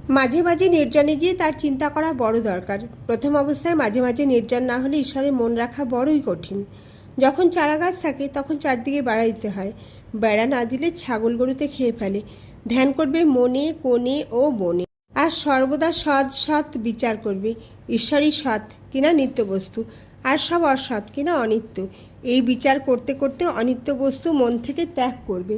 মাঝে মাঝে নির্জনে গিয়ে তার চিন্তা করা বড় দরকার। প্রথম অবস্থায় মাঝে মাঝে নির্জন না হলে ঈশ্বরে মন রাখা বড়ই কঠিন। যখন চারা গাছ থাকে তখন চারদিকে বেড়া দিতে হয়। বেড়া না দিলে ছাগল গরুতে খেয়ে ফেলে। ধ্যান করবে মনে কোণে ও বনে, আর সর্বদা সৎ সৎ বিচার করবে। ঈশ্বরই সৎ কিনা নিত্য বস্তু, আর সব অসৎ কিনা অনিত্য। এই বিচার করতে করতে অনিত্য বস্তু মন থেকে ত্যাগ করবে।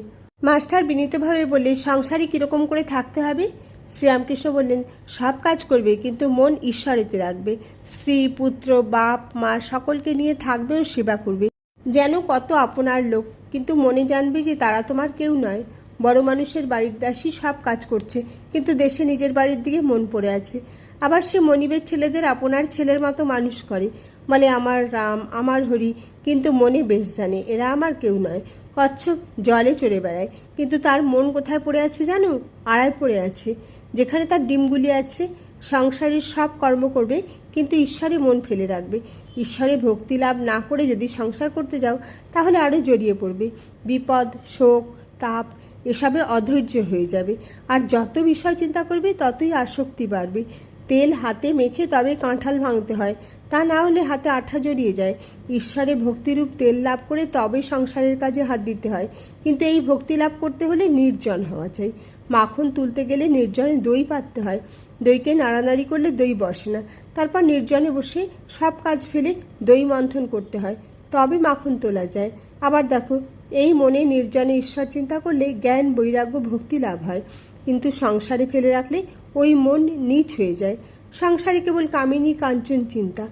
মাস্টার বিনীতভাবে বললে, সংসারী কীরকম করে থাকতে হবে? শ্রীরামকৃষ্ণ বললেন, সব কাজ করবে কিন্তু মন ঈশ্বরেতে রাখবে। স্ত্রী পুত্র বাপ মা সকলকে নিয়ে থাকবে ও সেবা করবে যেন কত আপনার লোক, কিন্তু মনে জানবে যে তারা তোমার কেউ নয়। বড় মানুষের বাড়ির দাসী সব কাজ করছে, কিন্তু দেশে নিজের বাড়ির দিকে মন পড়ে আছে। আবার সে মনিবের ছেলেদের আপনার ছেলের মতো মানুষ করে, বলে আমার রাম আমার হরি, কিন্তু মনে বেশ জানে এরা আমার কেউ নয়। কচ্ছপ জলে চড়ে বেড়ায়, কিন্তু তার মন কোথায় পড়ে আছে জানো? আড়ায় পড়ে আছে, যেখানে তার ডিমগুলি আছে। সংসারের সব কর্ম করবে কিন্তু ঈশ্বরে মন ফেলে রাখবে। ঈশ্বরে ভক্তি লাভ না করে যদি সংসার করতে যাও তাহলে আরও জড়িয়ে পড়বে। বিপদ শোক তাপ এসবে অধৈর্য হয়ে যাবে, আর যত বিষয় চিন্তা করবে ততই আসক্তি বাড়বে। তেল হাতে মেখে তবে কাঁঠাল ভাঙতে হয়, তা না হলে হাতে আঠা জড়িয়ে যায়। ঈশ্বরে ভক্তিরূপ তেল লাভ করে তবে সংসারের কাজে হাত দিতে হয়, কিন্তু এই ভক্তি লাভ করতে হলে নির্জন হওয়া চাই। মাখন তুলতে গেলে নির্জনে দই পাততে হয়, দইকে নাড়ানাড়ি করলে দই বসে না। তারপর নির্জনে বসে সব কাজ ফেলে দই মন্থন করতে হয়, তবে মাখন তোলা যায়। আবার দেখো, এই মনে নির্জনে ঈশ্বর চিন্তা করলে জ্ঞান বৈরাগ্য ভক্তি লাভ হয়, কিন্তু সংসারে ফেলে রাখলে ওই মন নীচ হয়ে যায়। সংসারে কেবল কামিনী কাঞ্চন চিন্তা।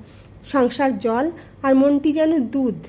সংসার জল আর মনটি যেন দুধ।